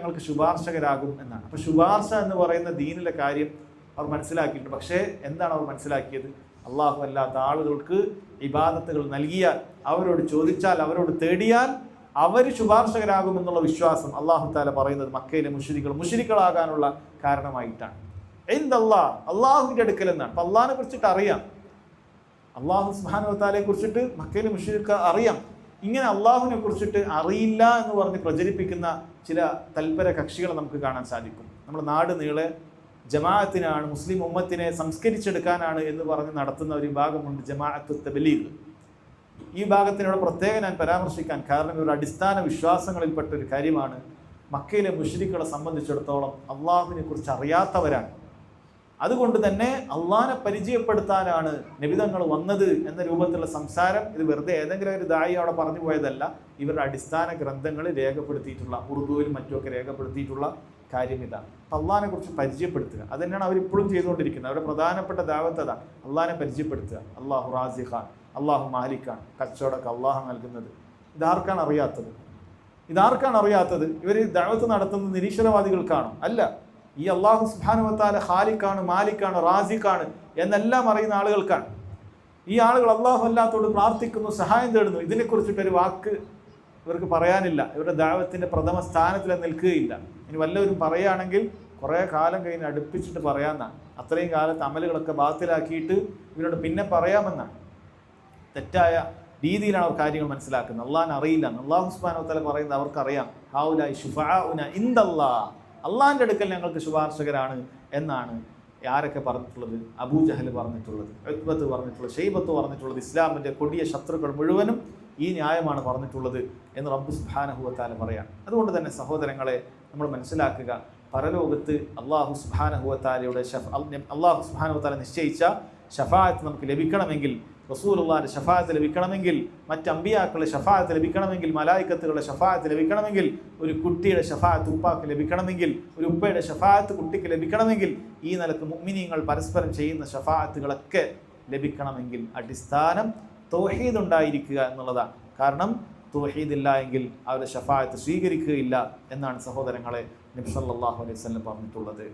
ഞങ്ങൾക്ക് ശുപാർശകരാകും എന്നാണ്. അപ്പോൾ ശുപാർശ എന്ന് പറയുന്ന ദീനിലെ കാര്യം അവർ മനസ്സിലാക്കിയിട്ടുണ്ട്. പക്ഷേ എന്താണ് അവർ മനസ്സിലാക്കിയത്? അള്ളാഹു അല്ലാത്ത ആളുകൾക്ക് ഇബാദത്തുകൾ നൽകിയാൽ, അവരോട് ചോദിച്ചാൽ, അവരോട് തേടിയാൽ അവർ ശുപാർശകരാകുമെന്നുള്ള വിശ്വാസം അള്ളാഹു താല പറയുന്നത് മക്കയിലെ മുശ്രിക്കുകളാകാനുള്ള കാരണമായിട്ടാണ്. അള്ളാഹുവിൻ്റെ അടുക്കൽ എന്നാണ്. അപ്പം അള്ളാഹിനെ കുറിച്ചിട്ട് അറിയാം, അള്ളാഹു സുബ്ഹാനഹു വ തആലയെ കുറിച്ചിട്ട് മക്കയിലെ മുശ്രിക്ക് അറിയാം. ഇങ്ങനെ അള്ളാഹുവിനെ കുറിച്ചിട്ട് അറിയില്ല എന്ന് പറഞ്ഞ് പ്രചരിപ്പിക്കുന്ന ചില തൽപര കക്ഷികളെ നമുക്ക് കാണാൻ സാധിക്കും. നമ്മുടെ നാട് നീളെ ജമാഅത്തിനാണ്, മുസ്ലിം ഉമ്മത്തിനെ സംസ്കരിച്ചെടുക്കാനാണ് എന്ന് പറഞ്ഞ് നടത്തുന്ന ഒരു വിഭാഗമുണ്ട്, ജമാഅത്തു തബ്ലീഗ്. ഈ വിഭാഗത്തിനോട് പ്രത്യേകം ഞാൻ പരാമർശിക്കാൻ കാരണം ഇവരുടെ അടിസ്ഥാന വിശ്വാസങ്ങളിൽപ്പെട്ട ഒരു കാര്യമാണ്. മക്കയിലെ മുശ്രിക്കുകളെ സംബന്ധിച്ചിടത്തോളം അള്ളാഹുവിനെ കുറിച്ച് അറിയാത്തവരാണ്. അതുകൊണ്ട് തന്നെ അള്ളാഹിനെ പരിചയപ്പെടുത്താനാണ് നബിതങ്ങൾ വന്നത് എന്ന രൂപത്തിലുള്ള സംസാരം ഇത് വെറുതെ ഏതെങ്കിലും ഒരു ദായി അവിടെ പറഞ്ഞു പോയതല്ല. ഇവരുടെ അടിസ്ഥാന ഗ്രന്ഥങ്ങളിൽ രേഖപ്പെടുത്തിയിട്ടുള്ള, ഉറുദുവിലും മറ്റുമൊക്കെ രേഖപ്പെടുത്തിയിട്ടുള്ള കാര്യം ഇതാണ്. അപ്പം അള്ളാഹിനെ കുറിച്ച് പരിചയപ്പെടുത്തുക, അത് തന്നെയാണ് അവരിപ്പോഴും ചെയ്തുകൊണ്ടിരിക്കുന്നത്. അവരുടെ പ്രധാനപ്പെട്ട ദാവത്ത് അതാണ്, അള്ളാഹിനെ പരിചയപ്പെടുത്തുക. അള്ളാഹു റാസിഖാൻ, അള്ളാഹു മാലിക്കാൻ, കച്ചവടമൊക്കെ അള്ളാഹു നൽകുന്നത്. ഇതാർക്കാണ് അറിയാത്തത്? ഇവർ ദഅവത്ത് നടത്തുന്നത് നിരീശ്വരവാദികൾക്കാണോ? അല്ല. ഈ അള്ളാഹു സുബ്ഹാനഹു വ തആല ഖാലിഖാണ്, മാലിക്കാണ്, റാസിഖാണ് എന്നെല്ലാം അറിയുന്ന ആളുകൾക്കാണ്. ഈ ആളുകൾ അള്ളാഹു അല്ലാത്തോട് പ്രാർത്ഥിക്കുന്നു, സഹായം തേടുന്നു. ഇതിനെക്കുറിച്ചിട്ടൊരു വാക്ക് ഇവർക്ക് പറയാനില്ല. ഇവരുടെ ദഅവത്തിൻ്റെ പ്രഥമ സ്ഥാനത്തിൽ നിൽക്കുകയില്ല. ഇനി വല്ലവരും പറയുകയാണെങ്കിൽ കുറേ കാലം കഴിഞ്ഞ് അടുപ്പിച്ചിട്ട് പറയാമെന്നാണ്. അത്രയും കാലത്ത് അമലുകളൊക്കെ ബാത്തിലാക്കിയിട്ട് ഇവരോട് പിന്നെ പറയാമെന്നാണ്. തെറ്റായ രീതിയിലാണ് അവർ കാര്യങ്ങൾ മനസ്സിലാക്കുന്നത്. അള്ളാഹിനെ അറിയില്ല. അള്ളാഹു സുബ്ഹാനഹു വ തആല പറയുന്നത് അവർക്കറിയാം. ഹൗലായി ശുഫാഉന ഇൻദല്ലാഹ്, അള്ളാഹിൻ്റെ അടുക്കൽ ഞങ്ങൾക്ക് ശുപാർശകരാണ് എന്നാണ് ആരൊക്കെ പറഞ്ഞിട്ടുള്ളത്? അബൂജഹൽ പറഞ്ഞിട്ടുള്ളത്, ഉത്ബത്ത് പറഞ്ഞിട്ടുള്ളത്, ഷൈബത്ത് പറഞ്ഞിട്ടുള്ളത്. ഇസ്ലാമിൻ്റെ കൊടിയ ശത്രുക്കൾ മുഴുവനും ഈ ന്യായമാണ് പറഞ്ഞിട്ടുള്ളത് എന്ന് റബ്ബ് സുബ്ഹാനഹു വ തആല പറയാണ്. അതുകൊണ്ട് തന്നെ സഹോദരങ്ങളെ, നമ്മൾ മനസ്സിലാക്കുക, പരലോകത്ത് അള്ളാഹു സുബ്ഹാനഹു വ തആലയുടെ അള്ളാഹു സുബ്ഹാനഹു വ തആല നിശ്ചയിച്ച ശഫാഅത്ത് നമുക്ക് ലഭിക്കണമെങ്കിൽ, റസൂലുള്ളാഹിന്റെ ശഫാഅത്ത് ലഭിക്കണമെങ്കിൽ, മറ്റ് അമ്പിയാക്കളുടെ ശഫാഅത്ത് ലഭിക്കണമെങ്കിൽ, മലായിക്കത്തുകളുടെ ശഫാഅത്ത് ലഭിക്കണമെങ്കിൽ, ഒരു കുട്ടിയുടെ ശഫാഅത്ത് ഉപ്പാക്ക് ലഭിക്കണമെങ്കിൽ, ഒരു ഉപ്പയുടെ ശഫാഅത്ത് കുട്ടിക്ക് ലഭിക്കണമെങ്കിൽ, ഈ നിലക്ക് മുഅ്മിനീങ്ങൾ പരസ്പരം ചെയ്യുന്ന ശഫാഅത്തുകളൊക്കെ ലഭിക്കണമെങ്കിൽ അടിസ്ഥാനം തൗഹീദ് ഉണ്ടായിരിക്കുക എന്നുള്ളതാണ്. കാരണം തൗഹീദ് ഇല്ല എങ്കിൽ അവരുടെ ശഫാഅത്ത് സ്വീകരിക്കുകയില്ല എന്നാണ് സഹോദരങ്ങളെ നബി സല്ലല്ലാഹു അലൈഹി വസല്ലം പറഞ്ഞിട്ടുള്ളത്.